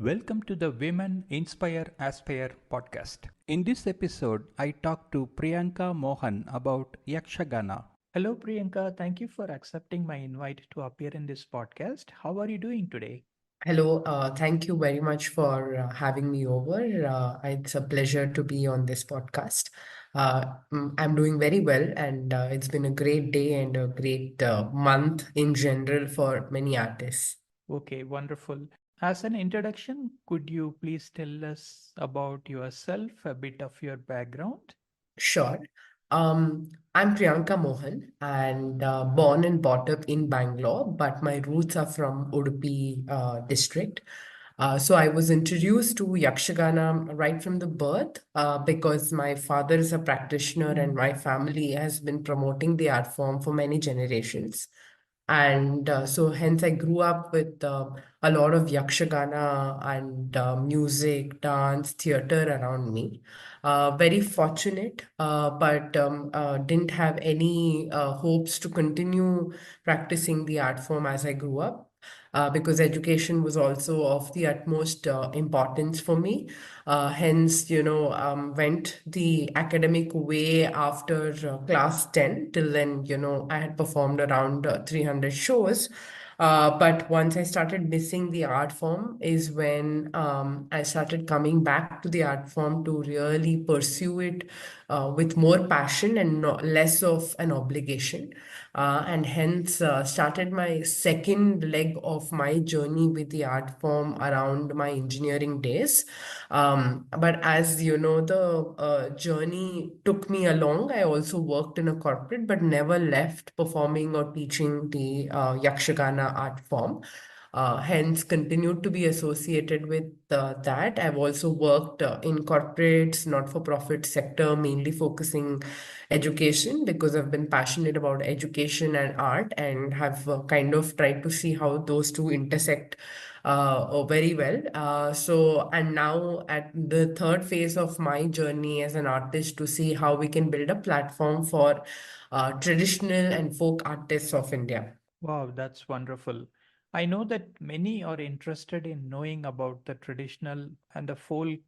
Welcome to the Women Inspire Aspire podcast. In this episode, I talk to Priyanka Mohan about Yakshagana. Hello, Priyanka. Thank you for accepting my invite to appear in this podcast. How are you doing today? Hello, thank you very much for having me over. It's a pleasure to be on this podcast. I'm doing very well, and it's been a great day and a great month in general for many artists. Okay, wonderful. As an introduction, could you please tell us about yourself, a bit of your background? Sure. I'm Priyanka Mohan and born and brought up in Bangalore, but my roots are from Udupi district. So I was introduced to Yakshagana right from the birth because my father is a practitioner and my family has been promoting the art form for many generations. And so hence I grew up with a lot of Yakshagana and music, dance, theater around me. Very fortunate, but didn't have any hopes to continue practicing the art form as I grew up. Because education was also of the utmost importance for me. Went the academic way after class 10. Till then, I had performed around 300 shows. But once I started missing the art form is when I started coming back to the art form to really pursue it with more passion and less of an obligation. And hence started my second leg of my journey with the art form around my engineering days. But as you know, the journey took me along. I also worked in a corporate, but never left performing or teaching the Yakshagana art form. Hence, continued to be associated with that. I've also worked in corporates, not-for-profit sector, mainly focusing education because I've been passionate about education and art and have kind of tried to see how those two intersect very well. And now at the third phase of my journey as an artist to see how we can build a platform for traditional and folk artists of India. Wow, that's wonderful. I know that many are interested in knowing about the traditional and the folk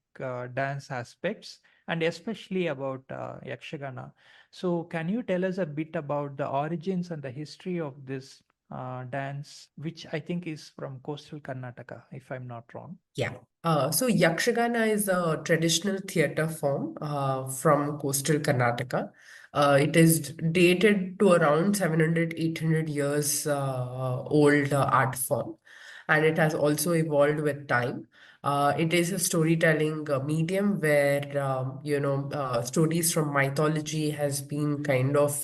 dance aspects, and especially about Yakshagana. So, can you tell us a bit about the origins and the history of this dance, which I think is from coastal Karnataka, if I'm not wrong? Yeah. So Yakshagana is a traditional theatre form from coastal Karnataka. It is dated to around 700, 800 years old art form, and it has also evolved with time. It is a storytelling medium where stories from mythology has been kind of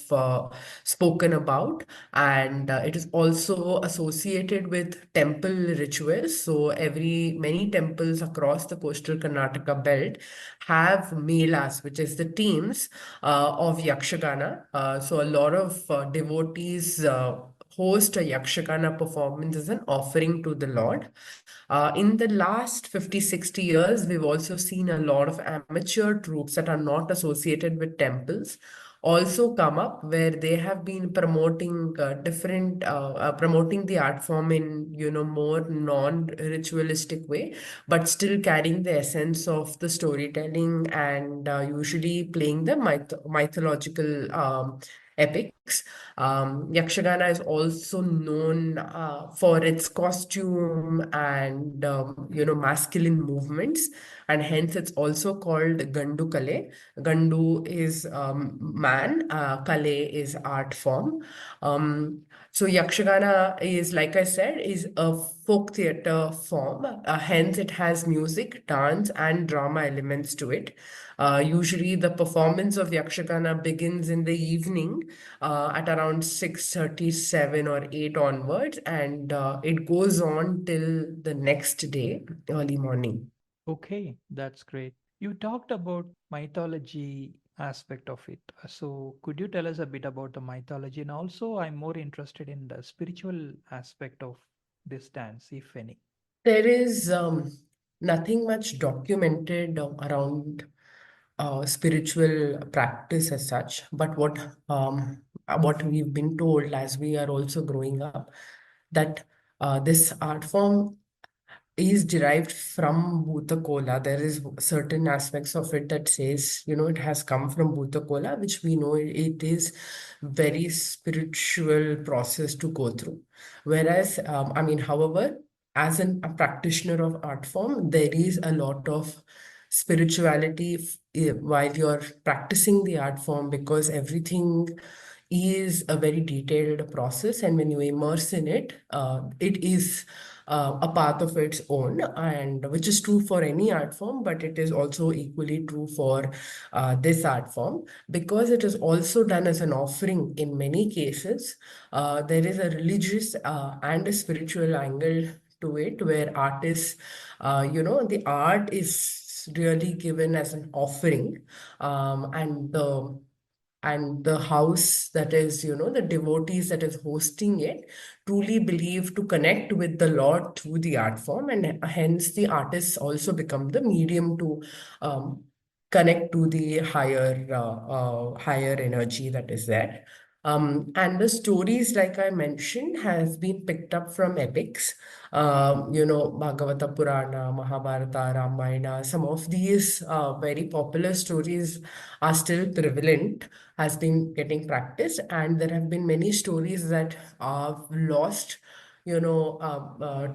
spoken about, and it is also associated with temple rituals. So every many temples across the coastal Karnataka belt have melas, which is the teams of Yakshagana. So a lot of devotees host a Yakshagana performance as an offering to the Lord. In the last 50, 60 years, we've also seen a lot of amateur troops that are not associated with temples also come up where they have been promoting promoting the art form in more non-ritualistic way, but still carrying the essence of the storytelling and usually playing the mythological epics. Yakshagana is also known for its costume and masculine movements, and hence it's also called Gandu Kale. Gandu is man, Kale is art form. So Yakshagana is, like I said, is a folk theatre form. Hence, it has music, dance, and drama elements to it. Usually, the performance of Yakshagana begins in the evening at around 6:37 or 8 onwards, and it goes on till the next day, early morning. Okay, that's great. You talked about mythology aspect of it. So could you tell us a bit about the mythology? And also, I'm more interested in the spiritual aspect of this dance, if any. There is nothing much documented around spiritual practice as such, but what we've been told as we are also growing up, that this art form is derived from Bhuta Kola. There is certain aspects of it that says, it has come from Bhuta Kola, which we know it is very spiritual process to go through. Whereas, I mean, however, as a practitioner of art form, there is a lot of spirituality while you're practicing the art form, because everything is a very detailed process, and when you immerse in it, it is a path of its own, and which is true for any art form, but it is also equally true for this art form, because it is also done as an offering in many cases. There is a religious and a spiritual angle to it, where artists, the art is really given as an offering, and the house that is, the devotees that is hosting it truly believe to connect with the Lord through the art form, and hence the artists also become the medium to um, connect to the higher energy that is there. And the stories, like I mentioned, has been picked up from epics, Bhagavata Purana, Mahabharata, Ramayana. Some of these very popular stories are still prevalent, has been getting practiced, and there have been many stories that are lost,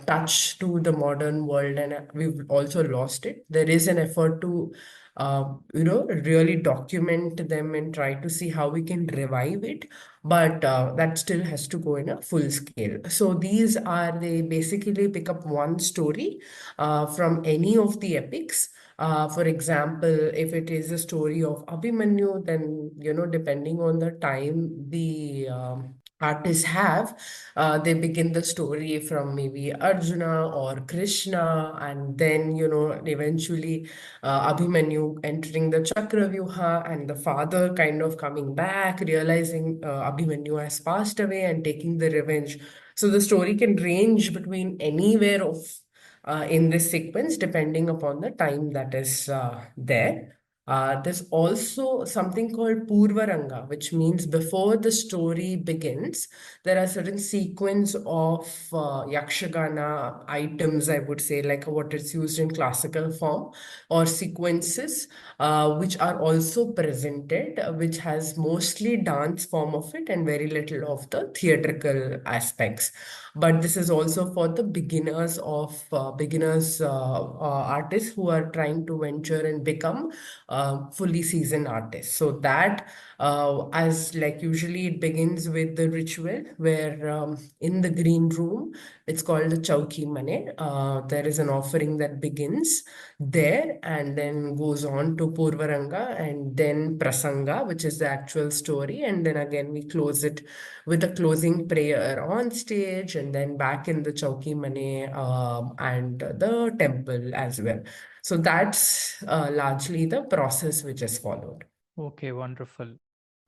touch to the modern world, and we've also lost it. There is an effort to really document them and try to see how we can revive it, but that still has to go in a full scale. So they basically pick up one story from any of the epics. For example, if it is a story of Abhimanyu, then, depending on the time the artists have, they begin the story from maybe Arjuna or Krishna, and then, eventually Abhimanyu entering the Chakravyuha, and the father kind of coming back, realizing Abhimanyu has passed away and taking the revenge. So the story can range between anywhere of in this sequence, depending upon the time that is there. There's also something called Purvaranga, which means before the story begins, there are certain sequence of Yakshagana items, I would say, like what is used in classical form, or sequences, which are also presented, which has mostly dance form of it and very little of the theatrical aspects. But this is also for the beginners artists who are trying to venture and become fully seasoned artists. So that, as like usually it begins with the ritual where, in the green room, it's called the Chauki Mane. There is an offering that begins there and then goes on to Purvaranga and then Prasanga, which is the actual story. And then again, we close it with a closing prayer on stage, and then back in the Chauki Mane, and the temple as well. So that's largely the process which is followed. Okay, wonderful.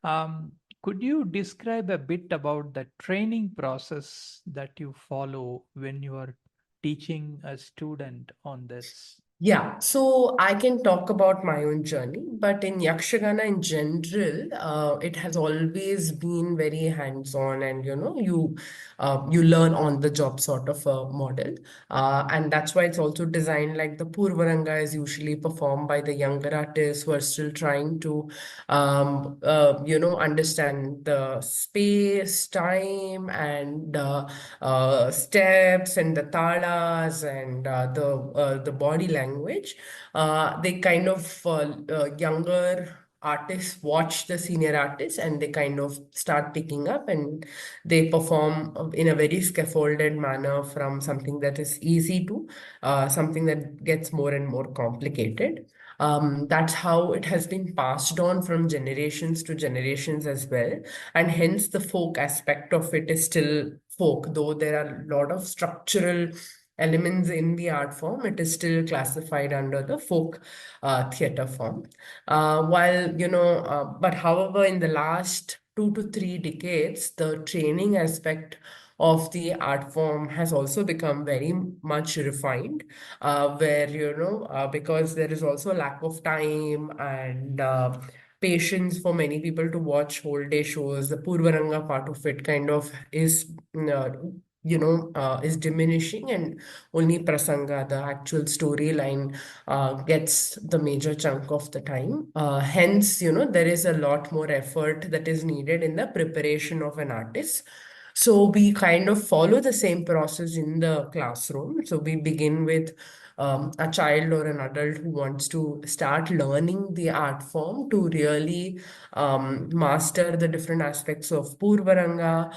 Um, could you describe a bit about the training process that you follow when you are teaching a student on this? Yeah, so I can talk about my own journey, but in Yakshagana in general, it has always been very hands-on, and you learn on the job sort of a model, and that's why it's also designed like the Purvaranga is usually performed by the younger artists who are still trying to, understand the space, time, and steps and the talas and the body language. They kind of younger artists watch the senior artists, and they kind of start picking up, and they perform in a very scaffolded manner, from something that is easy to something that gets more and more complicated. That's how it has been passed on from generations to generations as well, and hence the folk aspect of it is still folk, though there are a lot of structural elements in the art form. It is still classified under the folk theater form. But however, in the last 2 to 3 decades, the training aspect of the art form has also become very much refined, where, because there is also lack of time and patience for many people to watch whole day shows. The Purvaranga part of it kind of is is diminishing, and only prasanga, the actual storyline, gets the major chunk of the time. Hence, there is a lot more effort that is needed in the preparation of an artist. So we kind of follow the same process in the classroom. So we begin with a child or an adult who wants to start learning the art form to really master the different aspects of Purvaranga,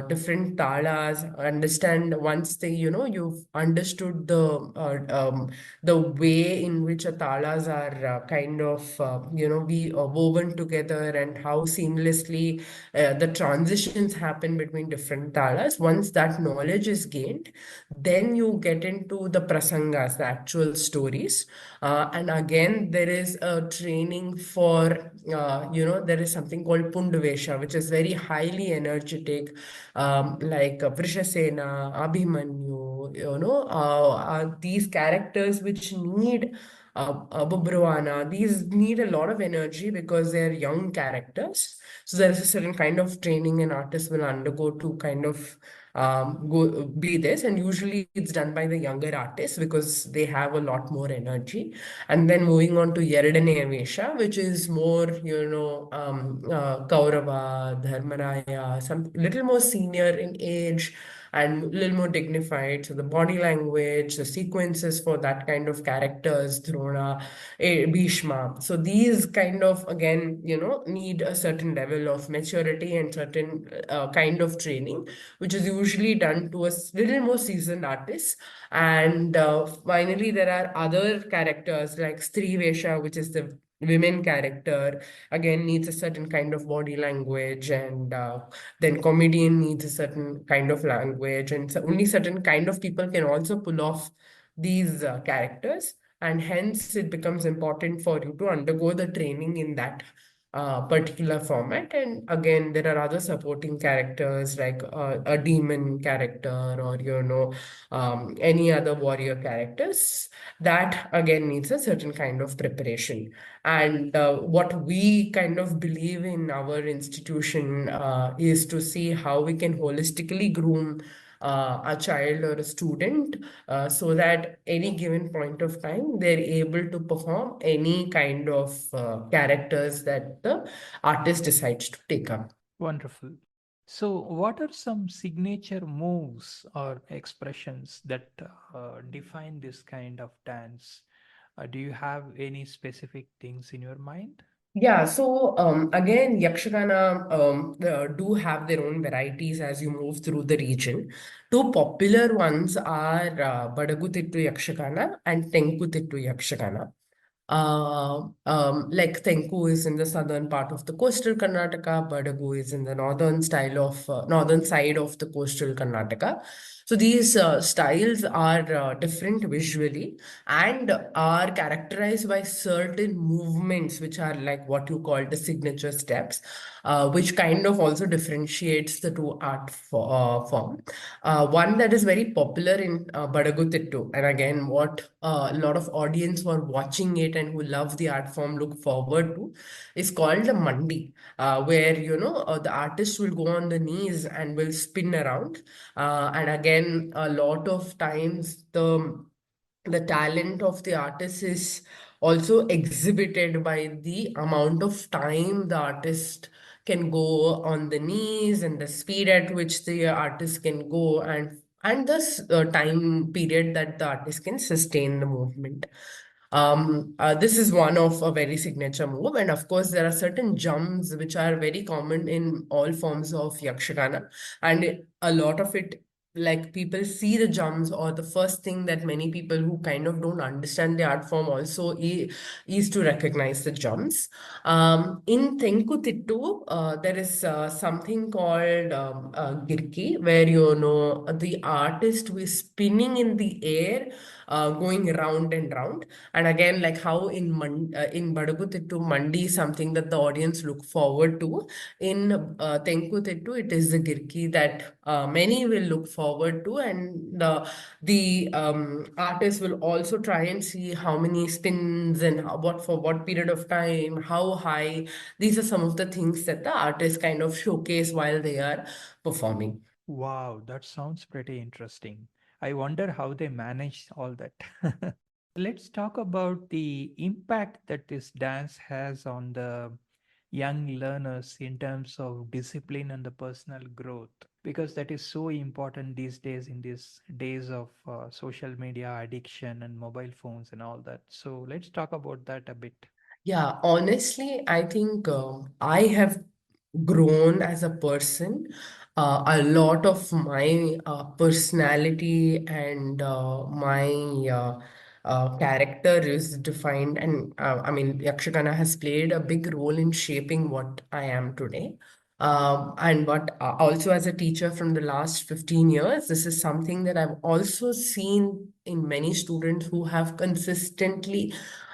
different talas, understand once you've understood the way in which a talas are kind of, we woven together, and how seamlessly the transitions happen between different talas. Once that knowledge is gained, then you get into the prasangas, the actual stories. And again, there is a training for, there is something called Pundavesha, which is very highly energetic, like Vrishasena, Abhimanyu, these characters which need Bubruana, these need a lot of energy because they're young characters. So there's a certain kind of training an artist will undergo to kind of go be this, and usually it's done by the younger artists because they have a lot more energy. And then moving on to Yeradane Vesha, which is more, Kaurava, Dharmaraya, some little more senior in age and a little more dignified. So the body language, the sequences for that kind of characters, Drona, Bhishma. So these kind of, again, need a certain level of maturity and certain kind of training, which is usually done to a little more seasoned artist. And finally, there are other characters like Stree Vesha, which is the women character, again needs a certain kind of body language, and then comedian needs a certain kind of language, and so only certain kind of people can also pull off these characters. And hence it becomes important for you to undergo the training in that particular format. And again, there are other supporting characters like a demon character, or any other warrior characters that again needs a certain kind of preparation. And what we kind of believe in our institution is to see how we can holistically groom a child or a student, so that any given point of time they're able to perform any kind of characters that the artist decides to take up. Wonderful. So, what are some signature moves or expressions that define this kind of dance? Do you have any specific things in your mind? Yeah, so again, Yakshagana do have their own varieties as you move through the region. Two popular ones are Badagutittu Yakshagana and Tenkutittu Yakshagana. Like Tenku is in the southern part of the coastal Karnataka, Badagu is in the northern side of the coastal Karnataka. So these styles are different visually and are characterized by certain movements, which are like what you call the signature steps, which kind of also differentiates the two form. One that is very popular in Badagutittu, and again, what a lot of audience who are watching it and who love the art form look forward to, is called the Mandi, where the artist will go on the knees and will spin around. And again, a lot of times the talent of the artist is also exhibited by the amount of time the artist can go on the knees, and the speed at which the artist can go, and this time period that the artist can sustain the movement. This is one of a very signature move, and of course, there are certain jumps which are very common in all forms of Yakshagana, and a lot of it, like people see the jumps, or the first thing that many people who kind of don't understand the art form also is to recognize the jumps. In Tenkutittu, there is something called Girki, where the artist who is spinning in the air, going round and round. And again, like how in Badagutittu, Mandi is something that the audience look forward to. In Tenkutittu, it is the Girki that many will look forward to, and the artist will also try and see how many spins and what for what period of time, how high. These are some of the things that the artist kind of showcase while they are performing. Wow, that sounds pretty interesting. I wonder how they manage all that. Let's talk about the impact that this dance has on the young learners in terms of discipline and the personal growth, because that is so important these days in these days of social media addiction and mobile phones and all that. So let's talk about that a bit. Yeah, honestly, I think I have grown as a person. A lot of my personality and my character is defined, and I mean, Yakshagana has played a big role in shaping what I am today. And but also as a teacher from the last 15 years, this is something that I've also seen in many students who have consistently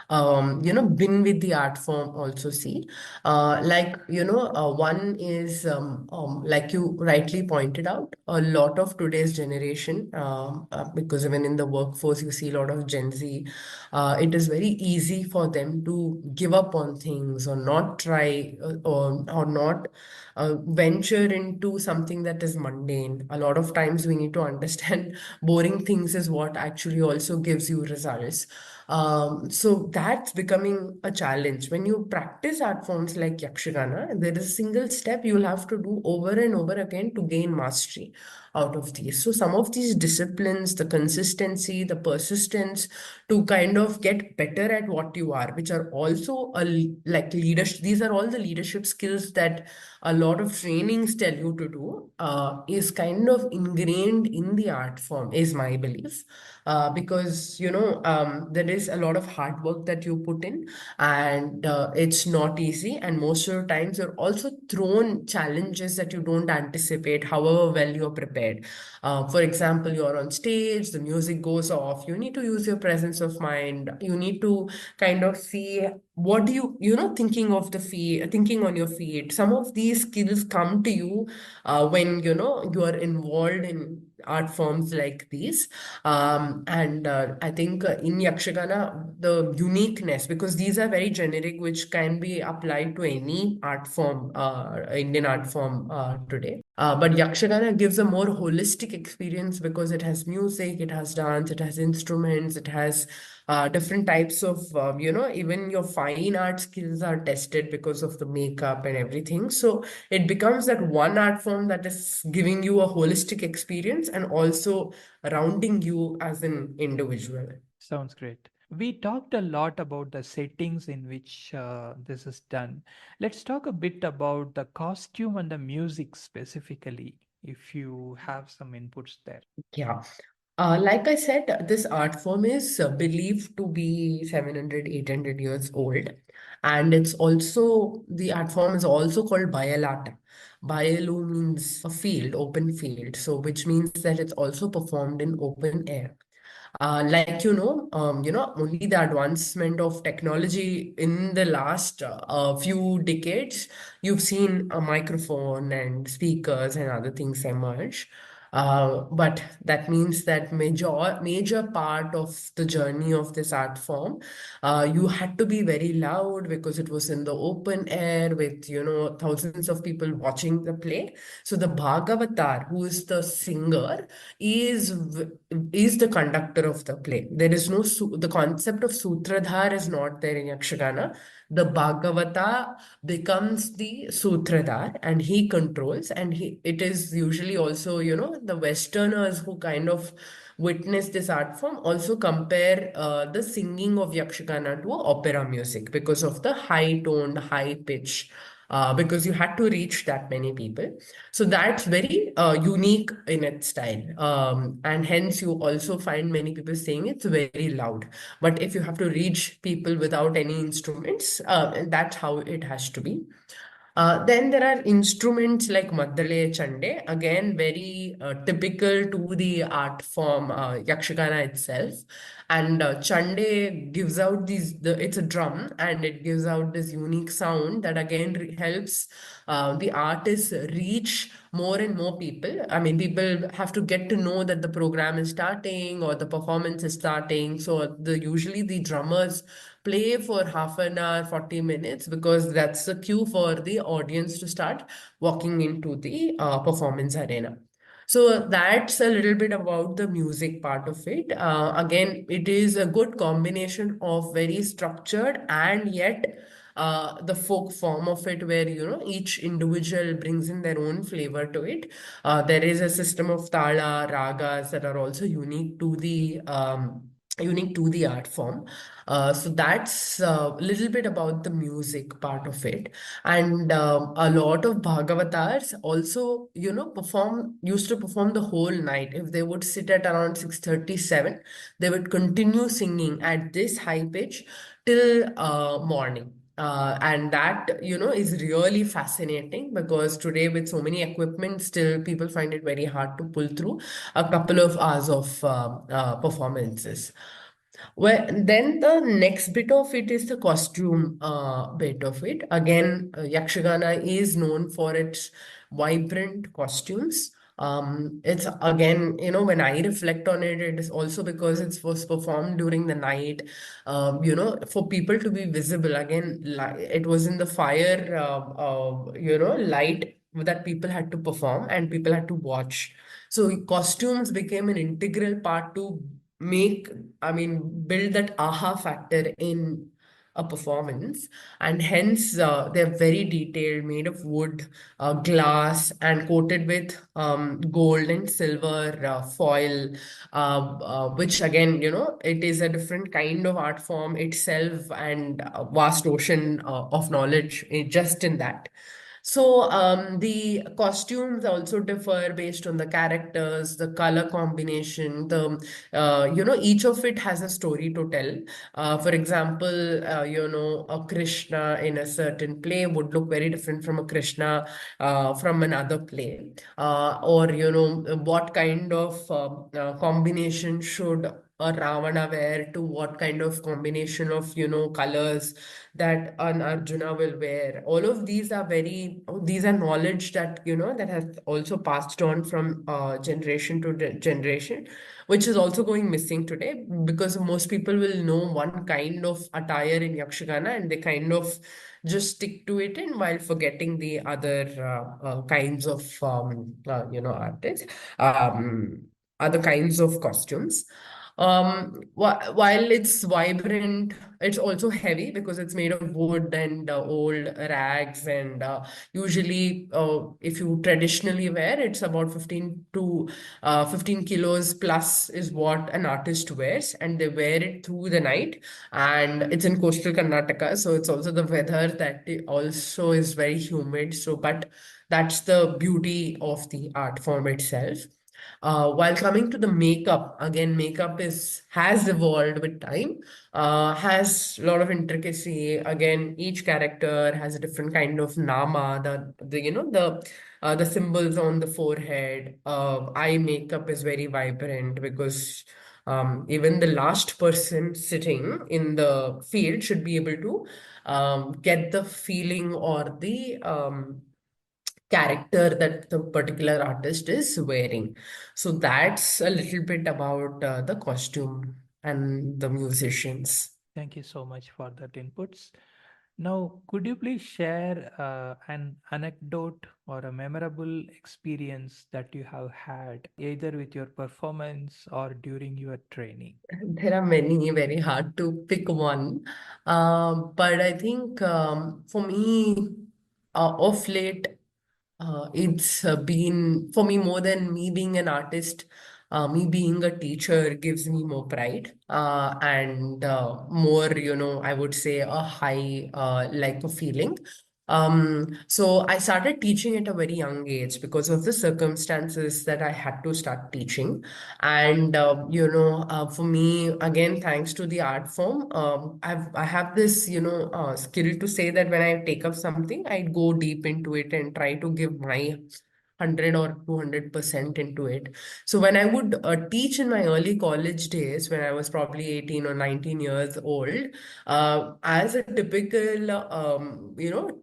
been with the art form also. See, one is like you rightly pointed out, a lot of today's generation, because even in the workforce you see a lot of Gen Z, it is very easy for them to give up on things or not try, or not venture into something that is mundane. A lot of times we need to understand boring things is what actually also gives you results. So that's becoming a challenge. When you practice art forms like Yakshagana, there is a single step you'll have to do over and over again to gain mastery out of these. So some of these disciplines, the consistency, the persistence to kind of get better at what you are, which are also like leadership. These are all the leadership skills that a lot of trainings tell you to do, is kind of ingrained in the art form, is my belief. Because there is a lot of hard work that you put in, and it's not easy, and most of the times you're also thrown challenges that you don't anticipate, however well you're prepared. For example, you're on stage, the music goes off, you need to use your presence of mind, you need to kind of see what do thinking of the feet, thinking on your feet. Some of these skills come to you when you are involved in art forms like these. And I think in Yakshagana, the uniqueness, because these are very generic, which can be applied to any art form, Indian art form today. But Yakshagana gives a more holistic experience because it has music, it has dance, it has instruments, it has different types of, even your fine art skills are tested because of the makeup and everything. So it becomes that one art form that is giving you a holistic experience and also rounding you as an individual. Sounds great. We talked a lot about the settings in which this is done. Let's talk a bit about the costume and the music specifically, if you have some inputs there. Yeah. Like I said, this art form is believed to be 700, 800 years old. And it's also, the art form is also called Bayalata. Bayalu means a field, open field. So, which means that it's also performed in open air. Only the advancement of technology in the last few decades, you've seen a microphone and speakers and other things emerge. But that means that major part of the journey of this art form, you had to be very loud because it was in the open air with thousands of people watching the play. So the Bhagavatar, who is the singer, is is the conductor of the play. There is no the concept of Sutradhar is not there in Yakshagana. The Bhagavata becomes the Sutradhar and he controls, and it is usually also, the Westerners who kind of witness this art form also compare the singing of Yakshagana to opera music because of the high toned, high pitch, because you had to reach that many people. So that's very unique in its style. And hence, you also find many people saying it's very loud. But if you have to reach people without any instruments, that's how it has to be. Then there are instruments like Maddale Chande, again, very typical to the art form Yakshagana itself. And Chande gives out it's a drum and it gives out this unique sound that again helps the artist reach more and more people. I mean, people have to get to know that the program is starting or the performance is starting. So usually the drummers play for half an hour, 40 minutes, because that's the cue for the audience to start walking into the performance arena. So that's a little bit about the music part of it. Again, it is a good combination of very structured and yet the folk form of it, where each individual brings in their own flavor to it. There is a system of tala ragas that are also unique to the art form. So that's a little bit about the music part of it. And a lot of Bhagavatars also, used to perform the whole night. If they would sit at around 6:37, they would continue singing at this high pitch till morning. And that, is really fascinating, because today with so many equipment, still people find it very hard to pull through a couple of hours of performances. Well, then the next bit of it is the costume bit of it. Again, Yakshagana is known for its vibrant costumes. It's again, when I reflect on it, it is also because it was performed during the night, for people to be visible. Again, it was in the fire, light that people had to perform and people had to watch. So costumes became an integral part to make, I mean, build that aha factor in a performance. And hence they're very detailed, made of wood, glass, and coated with gold and silver foil, which again, it is a different kind of art form itself, and a vast ocean of knowledge just in that. So the costumes also differ based on the characters, the color combination, each of it has a story to tell. For example, a Krishna in a certain play would look very different from a Krishna from another play. Or, what kind of combination should a Ravana wear to what kind of combination of, colors that an Arjuna will wear. All of these are knowledge that, that has also passed on from generation to generation, which is also going missing today, because most people will know one kind of attire in Yakshagana, and they kind of just stick to it, and while forgetting the other kinds of, artists, um, other kinds of costumes. While it's vibrant, it's also heavy because it's made of wood and old rags. And usually, if you traditionally wear, it's about 15 kilos plus is what an artist wears, and they wear it through the night. And it's in coastal Karnataka, so it's also the weather that also is very humid. So, but that's the beauty of the art form itself. While coming to the makeup, again, makeup is has evolved with time, has a lot of intricacy. Again, each character has a different kind of nama, the symbols on the forehead. Eye makeup is very vibrant, because even the last person sitting in the field should be able to get the feeling or the character that the particular artist is wearing. So that's a little bit about the costume and the musicians. Thank you so much for that inputs. Now, could you please share an anecdote or a memorable experience that you have had either with your performance or during your training? There are many, very hard to pick one. But I think for me, of late, it's been for me more than me being an artist. Me being a teacher gives me more pride and more, I would say a high like a feeling. So I started teaching at a very young age because of the circumstances that I had to start teaching. And for me, again, thanks to the art form, I have this skill to say that when I take up something, I go deep into it and try to give my 100 or 200% into it. So when I would teach in my early college days, when I was probably 18 or 19 years old, as a typical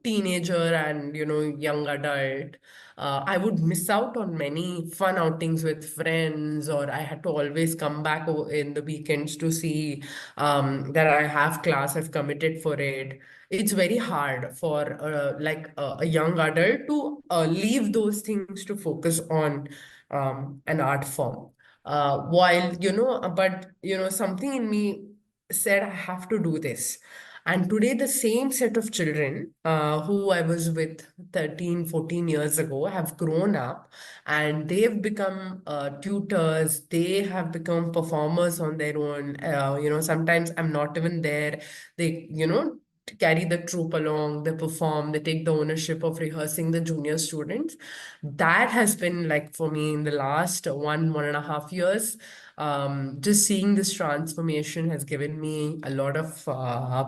teenager and young adult, I would miss out on many fun outings with friends, or I had to always come back in the weekends to see that I have class, I've committed for it. It's very hard for like a young adult to leave those things to focus on an art form. While, but, something in me said, I have to do this. And today, the same set of children who I was with 13, 14 years ago have grown up and they've become tutors. They have become performers on their own. Sometimes I'm not even there. They, carry the troupe along, they perform, they take the ownership of rehearsing the junior students. That has been like for me in the last 1.5 years. Just seeing this transformation has given me a lot of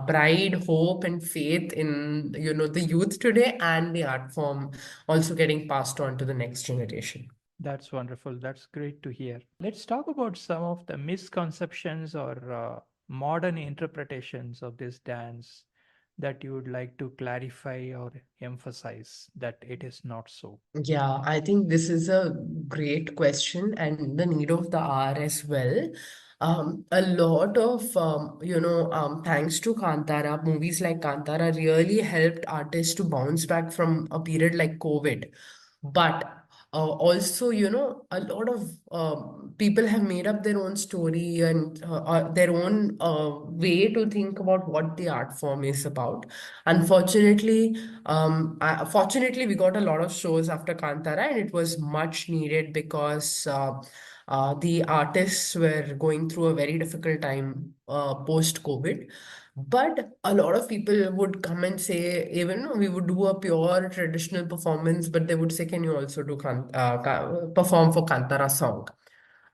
pride, hope, and faith in the youth today and the art form also getting passed on to the next generation. That's wonderful. That's great to hear. Let's talk about some of the misconceptions or modern interpretations of this dance that you would like to clarify or emphasize that it is not so. Yeah, I think this is a great question and the need of the hour as well. A lot of, thanks to Kantara, movies like Kantara really helped artists to bounce back from a period like COVID. But also, a lot of people have made up their own story and their own way to think about what the art form is about. Unfortunately, fortunately, we got a lot of shows after Kantara, and it was much needed because the artists were going through a very difficult time post-COVID. But a lot of people would come and say, even we would do a pure traditional performance, but they would say, can you also do perform for Kantara song?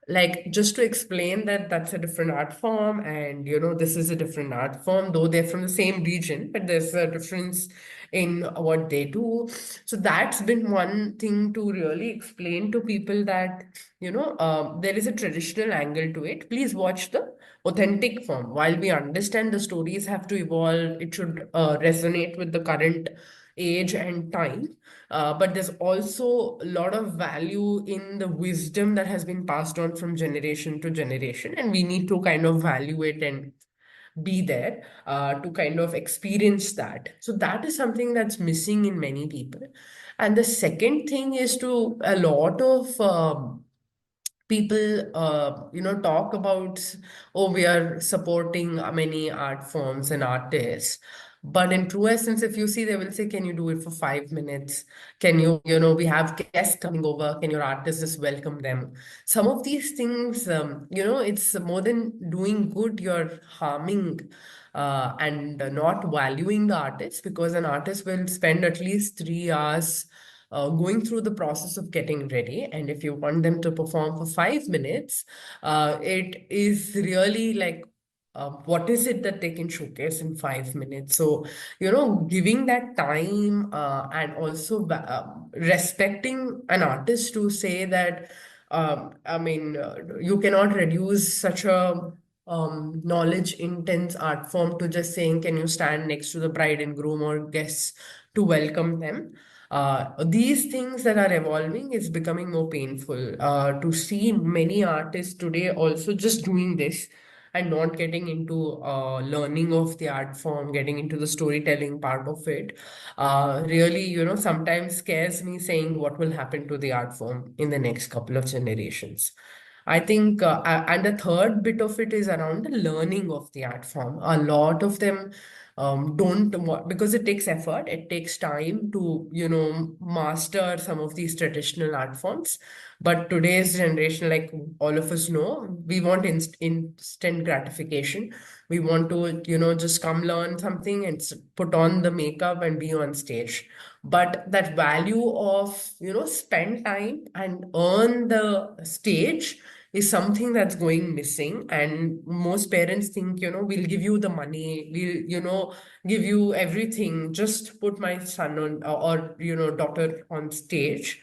Like, just to explain that that's a different art form, and this is a different art form, though they're from the same region, but there's a difference in what they do. So that's been one thing to really explain to people that there is a traditional angle to it. Please watch the authentic form. While we understand the stories have to evolve, it should resonate with the current age and time, but there's also a lot of value in the wisdom that has been passed on from generation to generation, and we need to kind of value it and be there to kind of experience that. So that is something that's missing in many people. And the second thing is to a lot of people talk about, oh, we are supporting many art forms and artists, but in true essence, if you see, they will say, can you do it for 5 minutes? Can we have guests coming over, can your artist just welcome them? Some of these things, it's more than doing good, you're harming and not valuing the artist, because an artist will spend at least 3 hours going through the process of getting ready. And if you want them to perform for 5 minutes, it is really like, what is it that they can showcase in 5 minutes? So, giving that time and also respecting an artist to say that, I mean, you cannot reduce such a knowledge intense art form to just saying, can you stand next to the bride and groom or guests to welcome them? These things that are evolving is becoming more painful to see many artists today also just doing this and not getting into learning of the art form, getting into the storytelling part of it. Really, sometimes scares me, saying what will happen to the art form in the next couple of generations. I think, and the third bit of it is around the learning of the art form. A lot of them don't because it takes effort, it takes time to master some of these traditional art forms. But today's generation, like all of us know, we want instant gratification. We want to just come learn something and put on the makeup and be on stage. But that value of spend time and earn the stage is something that's going missing. And most parents think, we'll give you the money, we'll give you everything, just put my son on, or daughter on stage,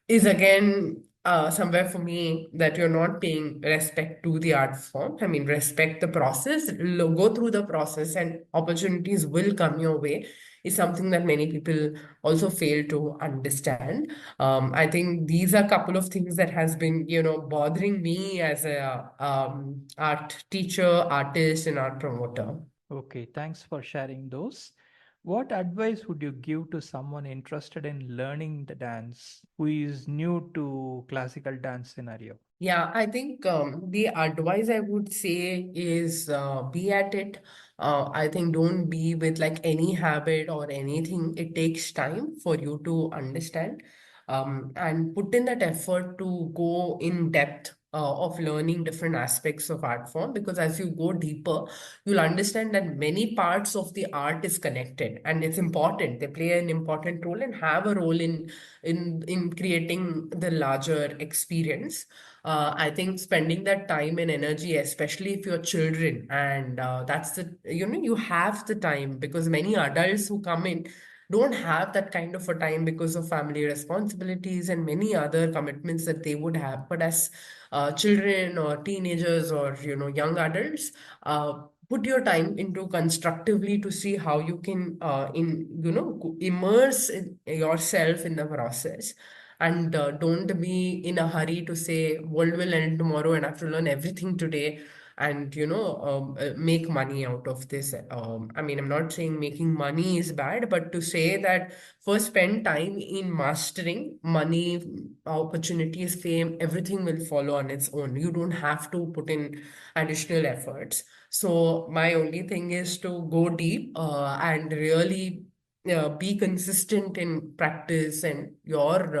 is again somewhere for me that you're not paying respect to the art form. I mean, respect the process, go through the process, and opportunities will come your way, is something that many people also fail to understand. I think these are a couple of things that has been, bothering me as a art teacher, artist, and art promoter. Okay, thanks for sharing those. What advice would you give to someone interested in learning the dance who is new to classical dance scenario? Yeah, I think the advice I would say is be at it. I think don't be with like any habit or anything. It takes time for you to understand and put in that effort to go in depth of learning different aspects of art form, because as you go deeper, you'll understand that many parts of the art is connected and it's important. They play an important role and have a role in creating the larger experience. I think spending that time and energy, especially if you're children, and that's you have the time, because many adults who come in don't have that kind of a time because of family responsibilities and many other commitments that they would have. But as children or teenagers or young adults, put your time into constructively to see how you can immerse yourself in the process, and don't be in a hurry to say world will end tomorrow and I have to learn everything today and make money out of this. I mean, I'm not saying making money is bad, but to say that first spend time in mastering money, opportunities, fame, everything will follow on its own. You don't have to put in additional efforts. So my only thing is to go deep and really be consistent in practice and your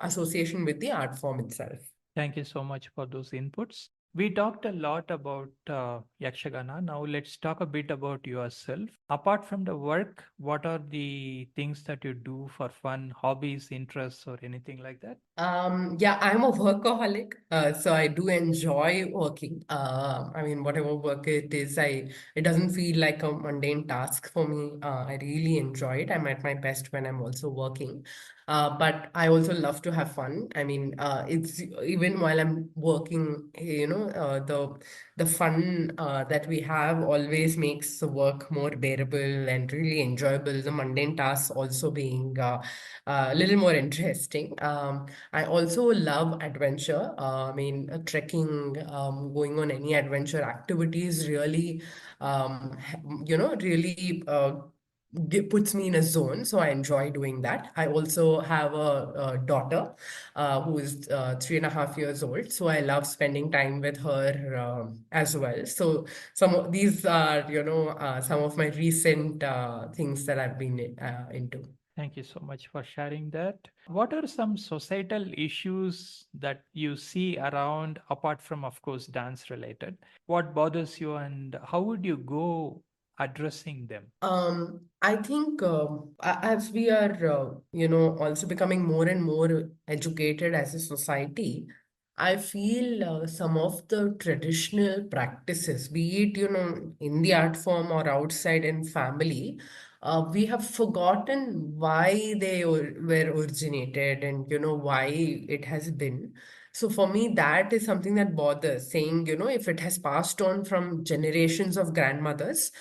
association with the art form itself. Thank you so much for those inputs. We talked a lot about Yakshagana. Now let's talk a bit about yourself. Apart from the work, what are the things that you do for fun, hobbies, interests, or anything like that? Yeah, I'm a workaholic, so I do enjoy working. I mean, whatever work it is, it doesn't feel like a mundane task for me. I really enjoy it. I'm at my best when I'm also working. But I also love to have fun. I mean, it's even while I'm working, the fun that we have always makes the work more bearable and really enjoyable. The mundane tasks also being a little more interesting. I also love adventure. I mean, trekking, going on any adventure activities really, really puts me in a zone. So I enjoy doing that. I also have a daughter who is 3.5 years old. So I love spending time with her as well. So some of these are, some of my recent things that I've been into. Thank you so much for sharing that. What are some societal issues that you see around, apart from, of course, dance related? What bothers you, and how would you go addressing them? I think as we are, also becoming more and more educated as a society, I feel some of the traditional practices, be it, in the art form or outside in family, we have forgotten why they were originated and, why it has been. So for me, that is something that bothers, saying, if it has passed on from generations of grandmothers,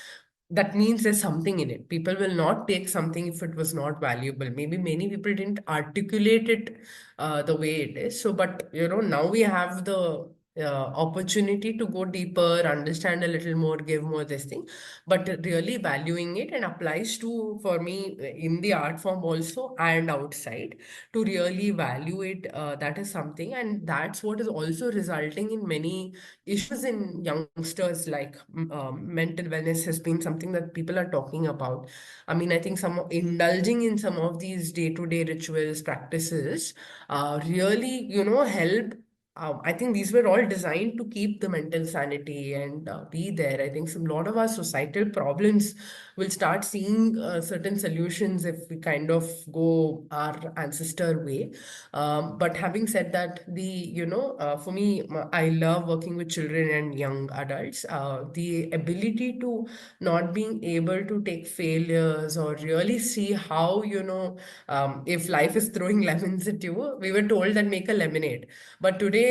that means there's something in it. People will not take something if it was not valuable. Maybe many people didn't articulate it the way it is. So, but now we have the opportunity to go deeper, understand a little more, give more this thing, but really valuing it, and applies to for me in the art form also and outside, to really value it. That is something, and that's what is also resulting in many issues in youngsters, like mental wellness has been something that people are talking about. I mean, I think some indulging in some of these day-to-day rituals, practices, really, help. I think these were all designed to keep the mental sanity and be there. I think some lot of our societal problems will start seeing certain solutions if we kind of go our ancestor way. But having said that, for me, I love working with children and young adults. The ability to not being able to take failures or really see how, if life is throwing lemons at you, we were told that make a lemonade. But today,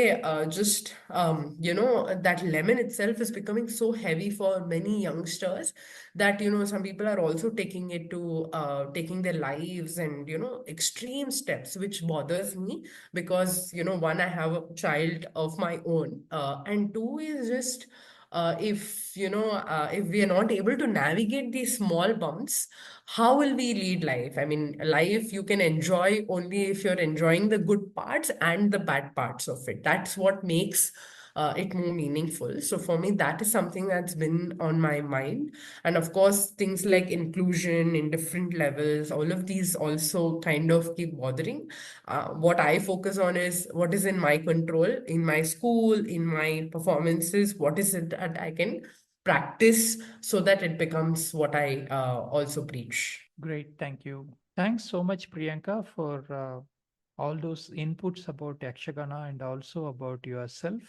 just, that lemon itself is becoming so heavy for many youngsters that, some people are also taking it to taking their lives and, extreme steps, which bothers me, because, one, I have a child of my own, and two is just if we are not able to navigate these small bumps, how will we lead life? I mean, life you can enjoy only if you're enjoying the good parts and the bad parts of it. That's what makes it more meaningful. So for me, that is something that's been on my mind. And of course, things like inclusion in different levels, all of these also kind of keep bothering. What I focus on is what is in my control, in my school, in my performances, what is it that I can practice so that it becomes what I also preach. Great, thank you. Thanks so much, Priyanka, for all those inputs about Yakshagana and also about yourself.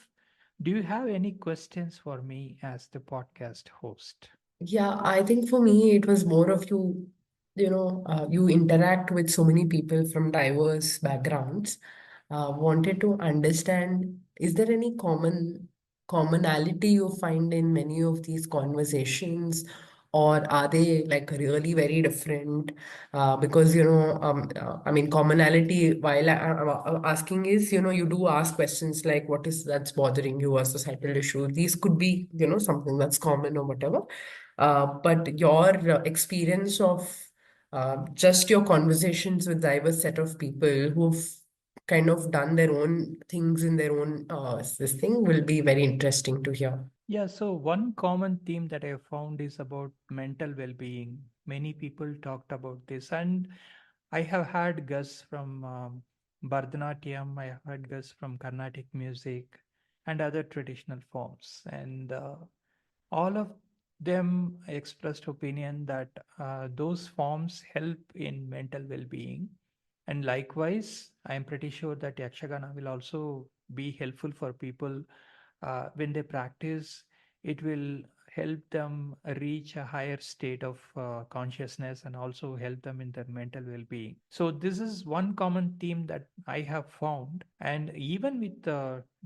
Do you have any questions for me as the podcast host? Yeah, I think for me, it was more of you interact with so many people from diverse backgrounds. Wanted to understand, is there any commonality you find in many of these conversations, or are they like really very different? Because I mean, commonality. While I'm asking is, you do ask questions like, what is that's bothering you, a societal issue? These could be, something that's common or whatever. But your experience of just your conversations with diverse set of people who've kind of done their own things in their own this thing will be very interesting to hear. Yeah, so one common theme that I have found is about mental well-being. Many people talked about this, and I have had guests from Bharatanatyam, I have had guests from Carnatic music and other traditional forms, and all of them expressed opinion that those forms help in mental well-being. And likewise, I am pretty sure that Yakshagana will also be helpful for people when they practice. It will help them reach a higher state of consciousness and also help them in their mental well-being. So this is one common theme that I have found, and even with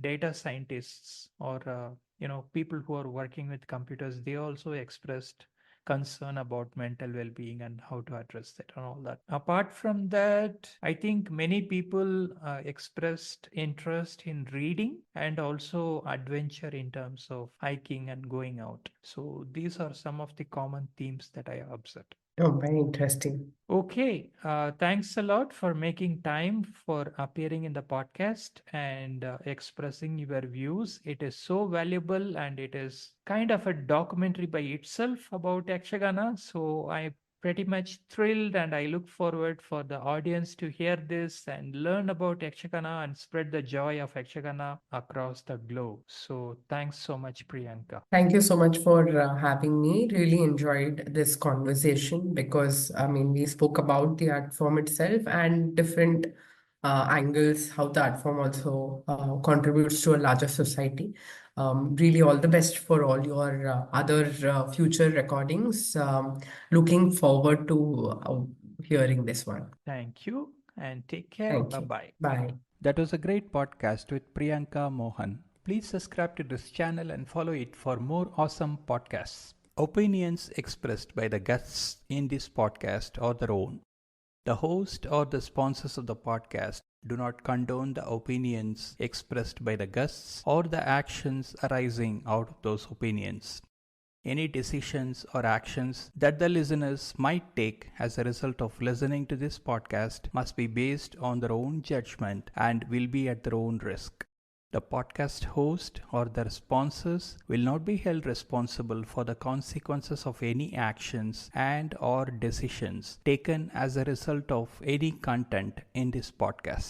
data scientists or people who are working with computers, they also expressed concern about mental well-being and how to address that and all that. Apart from that, I think many people expressed interest in reading and also adventure in terms of hiking and going out. So these are some of the common themes that I have observed. Oh, very interesting. Okay, thanks a lot for making time for appearing in the podcast and expressing your views. It is so valuable and it is kind of a documentary by itself about Yakshagana. So I'm pretty much thrilled and I look forward for the audience to hear this and learn about Yakshagana and spread the joy of Yakshagana across the globe. So thanks so much, Priyanka. Thank you so much for having me. Really enjoyed this conversation because, I mean, we spoke about the art form itself and different angles, how the art form also contributes to a larger society. Really, all the best for all your other future recordings. Looking forward to hearing this one. Thank you and take care. Thank Bye you. bye. Bye. That was a great podcast with Priyanka Mohan. Please subscribe to this channel and follow it for more awesome podcasts. Opinions expressed by the guests in this podcast are their own. The host or the sponsors of the podcast do not condone the opinions expressed by the guests or the actions arising out of those opinions. Any decisions or actions that the listeners might take as a result of listening to this podcast must be based on their own judgment and will be at their own risk. The podcast host or their sponsors will not be held responsible for the consequences of any actions and or decisions taken as a result of any content in this podcast.